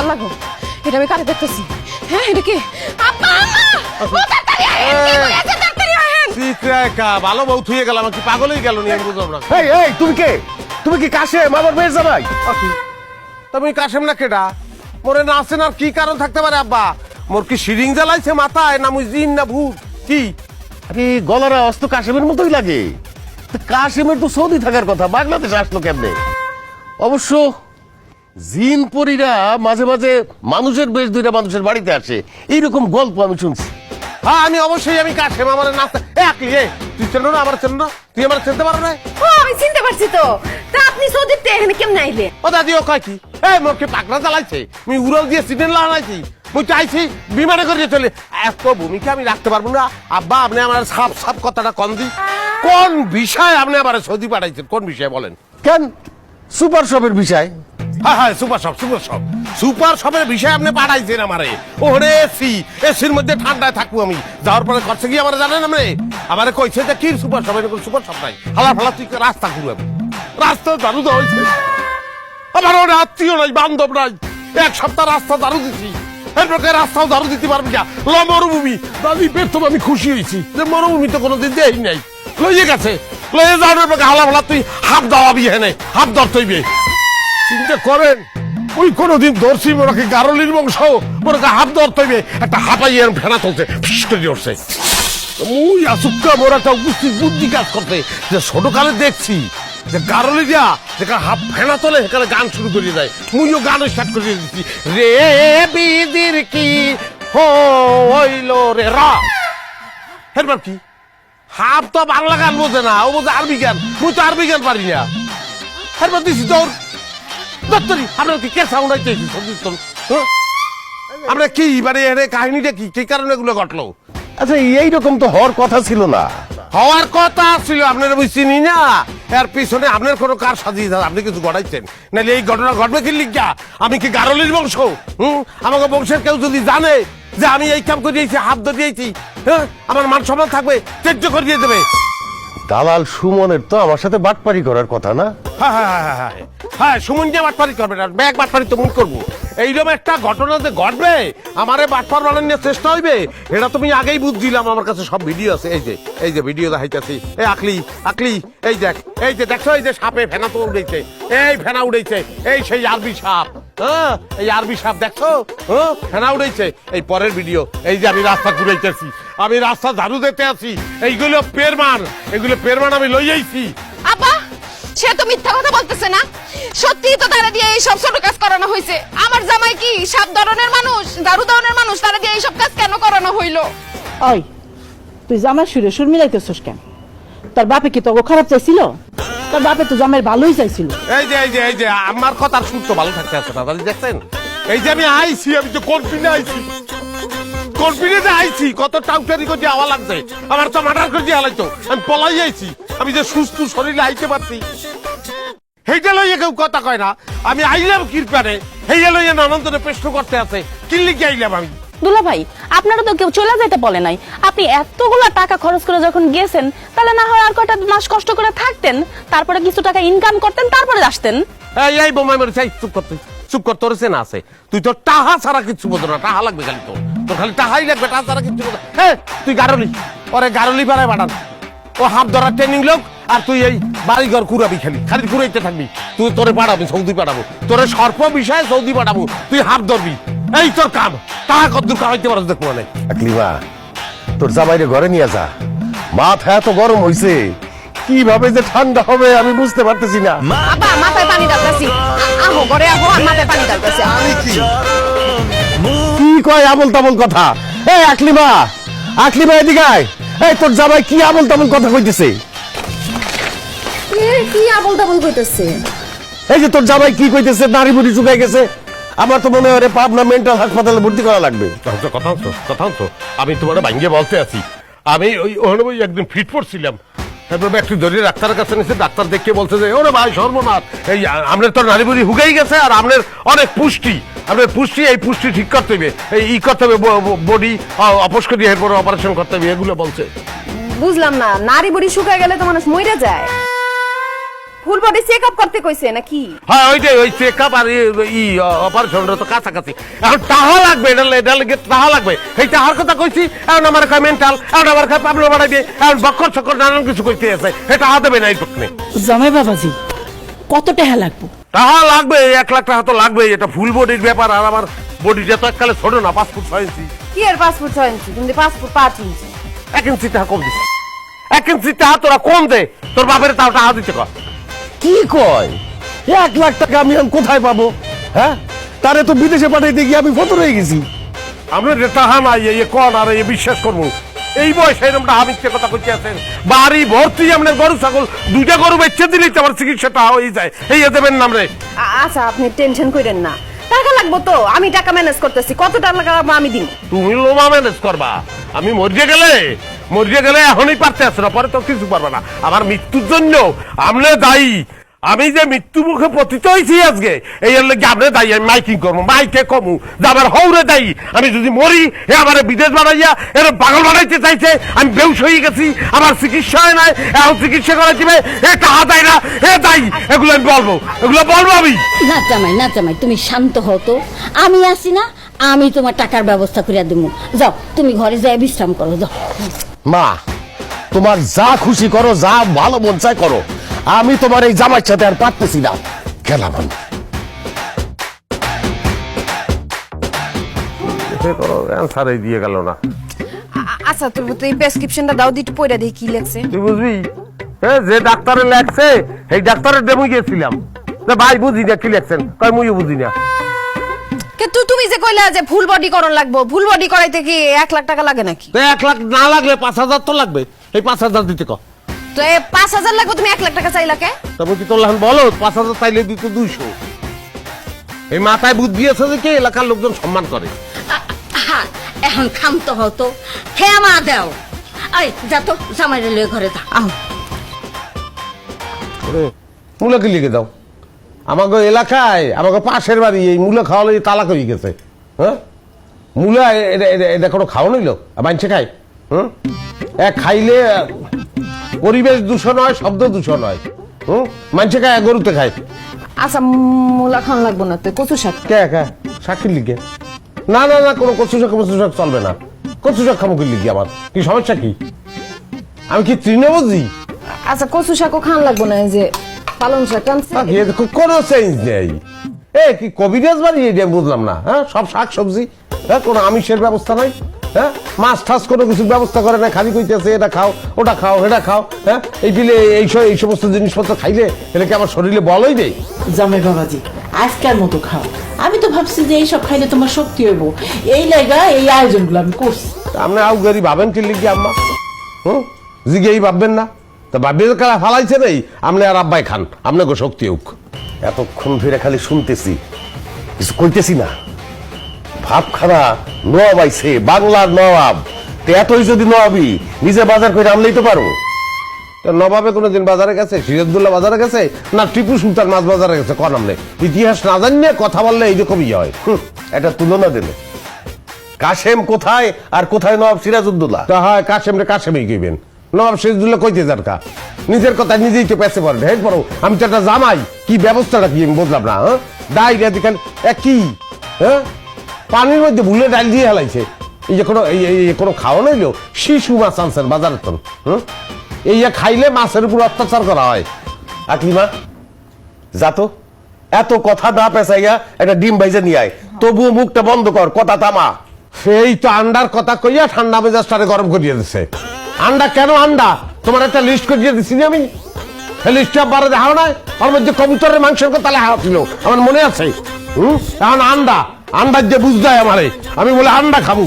আল্লাহ গো, এটা আমি কারে দেখতেছি? হ্যাঁ, এটা কি? আব্বা, আম্মা! ও তাড়াতাড়ি আহেন, কি হয়েছে? তাড়াতাড়ি আহেন। চিত্রা ভালো বউ থুয়ে গেলাম, কি পাগল হয়ে গেল নি? আমি বুঝলাম না। এই এই তুমি কে? তুমি কি কাশেম আমার মেয়ের জামাই? তুমি কাশেম না কেডা? মোরে না আসেন আর কি কারণ থাকতে পারে আব্বা? মোর কি শিরিং জ্বালাইছে মাথায়, না মুই জিন না ভূত কি? আরে গলার আওয়াজ তো কাশেমের মতোই লাগে। তা কাশেমের তো সৌদি থাকার কথা, বাংলাদেশে আসলো কেমনে? অবশ্য জিন পরীরা মাঝে মাঝে মানুষের বেশ দুইটা মানুষের বাড়িতে আসে, এইরকম গল্প আমি শুনছি। হ্যাঁ আমি অবশ্যই আমি কাশেম, আমার নাস্তা একলি। তুই চেনো না? আমার চেনো না? তুই আমার চিনতে পারো না? ও আমি চিনতে পারছি তো। তা আপনি সৌদিতে এখানে কেমনে আইলে? ও দাদি ও কয় কি? এই মোর কি পাকড়া জ্বালাইছে? মুই উড়াল দিয়ে সিটেন লাগাইছি, মুই চাইছি বিমানে করে চলে। এত ভূমিকা আমি রাখতে পারবো না আব্বা। আপনি আমার সাপ সাপ কথাটা কম দি। কোন বিষয় আপনি আবার সৌদি পাঠাইছেন? কোন বিষয় বলেন? কেন? সুপার শপের বিষয়। হ্যাঁ হ্যাঁ, super shop, super shop, super শপের বিষয় আপনি পাঠাইছেন আমারে। ওরে এসি, এসির মধ্যে ঠান্ডায় থাকবো আমি। যাওয়ার পরে করছে কি আমার জানেন? আপনি আমারে কইছে যে কি সুপার শপ, এরকম সুপার শপ নাই। হালা ফালা তুই রাস্তা ঘুরাবি, রাস্তা দারু দেওয়া হয়েছে। আমার ওর আত্মীয় নাই, বান্ধব নাই। এক সপ্তাহ রাস্তা দারু দিছি, এরপর রাস্তাও দারু দিতে পারবি না। ল মরুভূমি দাদি বেতম, আমি খুশি হয়েছি যে মরুভূমি তো কোনোদিন দেই নাই। লইয়ে গেছে, লইয়ে যাওয়ার পর হালা ফালা তুই হাফ দাওয়াবি, হেনে হাফ দর তৈবে। চিন্তা করেন, ওই কোনদিন দর্শি মোরাকে গারলির বংশ, মোরাকে হাফ দর তৈবে একটা হাঁপাইয়ে ফেনা চলছে, ফিস করে উঠছে। মুই আসুক্কা মোর একটা উপস্থিত বুদ্ধি কাজ করতে, যে ছোটকালে দেখছি যে গারলিরা যেখানে হাফ ফেনা তোলে সেখানে গান শুরু করে দেয়। মুইও গান স্টার্ট করে দিচ্ছি, রে বিদির কি হইল রে রা। এরপর কি? হাফ তো বাংলা গান বোঝে না, ও বোঝে আরবি গান। মুই তো আরবি গান পারি না। এরপর দিছি দৌড় দত্তরি। আপনার কি কে সাউন্ড আইতে? আমরা কি মানে এর কাহিনীটা কি, কি কারণে এগুলো ঘটলো? আচ্ছা এইরকম তো হওয়ার কথা ছিল না। হওয়ার কথা ছিল, আপনারা বুঝছিনি না? এর পিছনে আপনার কোনো কার সাজিয়ে দেন, আপনি কিছু ঘটাইছেন, নাহলে এই ঘটনা ঘটবে কি লিখা? আমি কি গারলির বংশ? আমাকে বংশের কেউ যদি জানে যে আমি এই কাম করিয়েছি, হাত ধরিয়েছি, হ্যাঁ আমার মান সম্মান থাকবে, তেজ্য করিয়ে দেবে। দালাল সুমনের তো আমার সাথে বাটপারি করার কথা না? হ্যাঁ হ্যাঁ হ্যাঁ হ্যাঁ হ্যাঁ, সুমন যে বাটপারি করবে না, ব্যাগ বাটপারি তো মন করবো। এইরকম একটা ঘটনা যে ঘটবে, আমারে বাটপার বানানোর চেষ্টা হইবে, এটা তুমি আগেই বুঝছিলাম। আমার কাছে সব ভিডিও আছে, এই যে ভিডিও দেখাইতেছি। এই আকলি আকলি, এই দেখ, এই যে দেখছো, এই যে সাপে ফেনা তো উড়েছে, এই ফেনা উড়েছে, এই সেই আরবি সাপ। হ্যাঁ এই আরবি সাপ দেখছো, হ্যাঁ ফেনা উড়েছে। এই পরের ভিডিও, এই যে আমি রাস্তা ঘুরাইতেছি, আমি রাস্তা ঝাড়ু দিতে আছি, এইগুলো পেরমান, এগুলো পেরমান আমি লই যাইছি। আব্বা, সে তো মিথ্যা কথা বলতেছে না? সত্যি তো তারা দিয়ে এই সব ছোট কাজ করানো হয়েছে। আমার জামাই কি সাপ ধরনের মানুষ, দারু ধরনের মানুষ? তারা দিয়ে এই সব কাজ কেন করানো হইলো? ওই তুই জামার সুরে সুর মিলাইতেছস কেন? তোর বাপে কি তোকে খারাপ চাইছিল? তোর বাপে তো জামাইয়ের ভালোই চাইছিল। এই যে আমার কথার সুর তো ভালো থাকতে আছে না, দাদি দেখছেন? এই যে আমি আইছি, আমি তো কনফিডেন্ট আইছি, কনফিডেন্ট আইছি। কত টাউটারি করে যাওয়া লাগছে, আমার তো মার্ডার করে যাওয়া লাগতো। আমি পলাই আইছি, আমি যে সুস্থ শরীরে আইতে পারছি, সেইটা লইয়া কেউ কথা কয় না। আমি আইলাম কিরপারে, সেইটা লইয়া নানান ধরে প্রশ্ন করতে আছে, কি লিখে আইলাম আমি? দুলা ভাই, আপনারা তো কেউ চলে যেতে বলে নাই। আপনি এতগুলো টাকা খরচ করে যখন গেছেন, তাহলে না হয় আর কয়টা মাস কষ্ট করে থাকতেন, তারপরে কিছু টাকা ইনকাম করতেন, তারপরে আসতেন। এই বোমাই মরে চাই, চুপ করতে, চুপ কর। তোর না আছে, তুই তো টাহা ছাড়া কিছু বোঝো না। টাহা লাগবে খালি, তোর খালি টাহাই লাগবে, টাহা ছাড়া কিছু বোঝো। হ্যাঁ তুই গারলি, ওরে গারলি পাড়ায় পাঠান, ও হাফ ধরার ট্রেনিং লোক। আর তুই এই বাড়িঘর ঘুরাবি, খালি ঘুরাইতে থাকবি। তুই তোরে পাঠাবি, সৌদি পাঠাবো, তোরে সর্প বিষয়ে সৌদি পাঠাবো, তুই হাফ ধরবি, এই তোর কাম। টাকা কদ্দুর কামাইতে পারস দেখবো মানে। আকলিমা, তোর জামাইরে ঘরে নিয়ে যা, মাথা এত গরম হইছে, কিভাবে যে ঠান্ডা হবে আমি বুঝতে পারতেছি না। আব্বা, মাথায় পানি ঢালতাছি। আহো ঘরে আহো, আর মাথায় পানি ঢালতাছি। কি কয় আবল তাবল কথা? এই আকলিমা, আকলিমা এদিকে আয়। এই তোর জামাই কি আবল তাবল কথা কইতেছে? কি আবল তাবল কইতেছে? এই যে তোর জামাই কি কইতেছে, নারী বুড়ি শুকাই গেছে। আমার তো মনে হয় পাবনা মেন্টাল হাসপাতালে ভর্তি করা লাগবে। কথা তো আমি তোমার ভাঙ্গে বলতে আছি। আমি ওই একদিন ফিট পড়ছিলাম, তারপর একটু ধরে ডাক্তারের কাছে নিয়েছে। ডাক্তার দেখে বলছে যে ওরে ভাই সর্বনাশ, এই আপনার তো নারী বুড়ি হুগাই গেছে, আর আপনার অনেক পুষ্টি, আপনার পুষ্টি, এই পুষ্টি ঠিক করতে হবে, এই করতে হবে, বডি অপস করে এরপরে অপারেশন করতে হবে, এগুলো বলছে। বুঝলাম না, নারী বুড়ি শুকায় গেলে তো মানুষ মরে যায়। ফুল বডি চেকআপ করতে কইছে নাকি? হ্যাঁ ওইটাই, ওই চেকআপ আর অপারেশনটা তো কাছাকাছি। এখন টাকা লাগবে, এটা লেগে টাকা লাগবে। এই টাকার কথা কইছি, এখন আমার কাছে মেন্টাল, এখন আমার কাছে পাবলো বাড়াই দিয়ে, এখন বক্কর সকর নানান কিছু কইতে আছে। এটা টাকা দেবে না এই পক্ষে। জামাই বাবাজি কত টাকা লাগবে? টাকা লাগবে, 1 লাখ টাকা তো লাগবে। এটা ফুল বডির ব্যাপার, আর আমার বডিটা তো এককালে ছোট না, 5 ফুট 6 ইঞ্চি। কি এর পাসপোর্ট 6 ইঞ্চি? তুমি পাসপোর্ট 5 ইঞ্চি। 1 ইঞ্চি টাকা কম দিছে, 1 ইঞ্চি টাকা তোরা কম দে। তোর বাপের তাও টাকা দিতে কর। কি কয় 1 লাখ টাকা আমি এখন কোথায় পাবো? হ্যাঁ, তারে তো বিদেশে পাঠাইতে গিয়ে আমি ফটো হয়ে গেছি। আমরা টাকা নাই, এই কন আর এই বিশ্বাস করবো। এই বয়সে এরকম টাকা মিথ্যে কথা কইতে আছেন। বাড়ি ভর্তি আপনার গরু ছাগল, 2টা গরু বেচে দিলেই তো আমার চিকিৎসাটা হয়ে যায়। এই দেবেন নাম রে। আচ্ছা আপনি টেনশন করেন না, টাকা লাগবো তো, আমি টাকা ম্যানেজ করতেছি। কত টাকা লাগবে আমি দিব। তুমি লোমা ম্যানেজ করবা, আমি মরিয়ে গেলে এখনই পারতে আসো না, পরে তো কিছু পারবে না। আমার মৃত্যুর জন্য আমলে দায়ী। আমি যে মৃত্যু মুখে পতিত হয়েছি আজকে, এই লেগে আপনি দায়ী। আমি মাইকিং করবো, মাইকে কমু যে আমার হৌরে দায়ী। আমি যদি মরি, এ আমার বিদেশ বানাইয়া এর পাগল বানাইতে চাইছে। আমি বেউস হয়ে গেছি, আমার চিকিৎসা হয় নাই, এখন চিকিৎসা করা দিবে। এ টাকা দেয় না, এ দায়ী। এগুলো আমি বলবো, এগুলো বলবো আমি। না জামাই তুমি শান্ত হও তো, আমি আছি না, আমি তোমার টাকার ব্যবস্থা করে দেবো। যাও তুমি ঘরে যাই বিশ্রাম করো, যাও। মা, তোমার যা খুশি করো, যা ভালো মন চায় করো। আমি তোমার এই জামাইর সাথে আর পারতেছি না। গেলাম আমি। অ্যান্সারই দিয়ে গেল না। আচ্ছা তুমি তো এই প্রেসক্রিপশনটা দাও, দিতে পয়রা দেখি কি লেখছে। তুই বুঝবি, যে ডাক্তারের লেখছে সেই ডাক্তারের ডেমু গিয়েছিলাম। ভাই বুঝি না কি লেখছেন, কয় মুইও বুঝি না। কিন্তু তুমি যে কইলা যে ফুল বডি করন লাগবো, ফুল বডি করাইতে কি 1 লাখ টাকা লাগে নাকি? তো 1 লাখ না লাগলে 5,000 তো লাগবে। এই 5,000 দিতে কো। তো এই 5,000 লাগবে, তুমি 1 লাখ টাকা চাইলা কে? তবে কি তোর বলো 5,000 চাইলে দিতে 200। এই মাথায় বুদ্ধি আছে যে কি এলাকার লোকজন সম্মান করে। হ্যাঁ, এখন ক্ষান্ত হও তো, ক্ষমা দাও। আই যা তো, জামাই লয়ে ঘরে যা। মূলা কি লিখে দাও? আমাকে এলাকায়, আমাকে পাশের বাড়ি এই মূলা খাওয়ালে তালাক হয়ে গেছে। হ্যাঁ, মূলা এটা কোনো খাওয়া নিল, মানছে খায়। খাইলে পরিবেশ দূষণ হয়, শব্দ দূষণ হয়। মানছে খায়, গরুতে খায়। আচ্ছা মুলা খান লাগবো না, তো কচু শাক। কে শাকির লিখে? না না না, কোনো কচু শাক চলবে না। কচু শাক খামুকির লিখে আমার কি সমস্যা? কি আমি কি তৃণভোজী? আচ্ছা কচু শাকও খান লাগবো না, এই যে পালং শাক আনছে। কোনো চেঞ্জ নেই। কি কবিরাজ বাড়ি এটা বুঝলাম না। হ্যাঁ, সব শাক সবজি, হ্যাঁ, কোনো আমিষের ব্যবস্থা নাই। হ্যাঁ, মাছ ঠাস কোনো কিছু ব্যবস্থা করে না, খালি কইতেছে এটা খাও, ওটা খাও, এটা খাও। হ্যাঁ, এই পিলে এই সমস্ত জিনিসপত্র খাইলে এটা কি আমার শরীরে বলই নেই? জামাই বাবাজি আজকের মতো খাও। আমি তো ভাবছি যে এইসব খাইলে তোমার শক্তি হইব, এই লাইগা এই আয়োজনগুলো আমি করছি। আপনি আউগারি ভাবেন কি লিখি আম্মা? জিগেই ভাববেন না তা ভাবিয়ে কারা ফালাইছে নেই। আপনি আর আব্বাই খান, আপনাকে শক্তি হোক। এতক্ষণ ধরে খালি শুনতেছি, কিছু কইতেছি না। ভাবখানা নবাব আইছে, বাংলার নবাব। তো এতই যদি নবাবি, নিজে বাজার করে আনলেই তো পারো। নবাবে কোনোদিন বাজারে গেছে? সিরাজদুল্লাহ বাজারে গেছে না টিপু সুলতান মাছ বাজারে গেছে? কন আমলে ইতিহাস না জানিয়ে কথা বললে এইরকমই হয়। এটা তুলনা দিলে কাশেম কোথায় আর কোথায় নবাব সিরাজউদ্দৌলা? তা হয় কাশেম রে কাশেমই কইবেন, নবাব সিরাজদুল্লাহ কইতে যার কা? নিজের কথা নিজেই তো পেছে পড়ে। ঢের পড়ো, আমি তো একটা জামাই, কি ব্যবস্থাটা কি আমি বুঝলাম না। ডাইরিয়া দিকেন কি? হ্যাঁ, পানির মধ্যে ভুলে ডাল দিয়ে হেলাইছে। এই যে কোনো খাওয়া নইলো, শিশু মাছ আনছেন বাজারে তো। এই খাইলে মাছের উপর অত্যাচার করা হয়। আকলিমা যা তো, এত কথা না পেঁচাইয়া একটা ডিম ভাইজা নিয়ে আয়। তবুও মুখটা বন্ধ কর, কথা থামা। সেই তো আন্ডার কথা কইয়া ঠান্ডা মেজাজটারে গরম করিয়ে দিচ্ছে। আন্ডা কেন আন্ডা? তোমার একটা লিস্ট করিয়ে দিচ্ছি আমি। লিস্টটা বারে দেখাও নাই, ওর মধ্যে কবুতরের মাংসের কথা লেখা ছিল, আমার মনে আছে। এখন আন্ডা দিয়ে বুঝ দেয় আমারে, আমি বলে আন্ডা খাবো।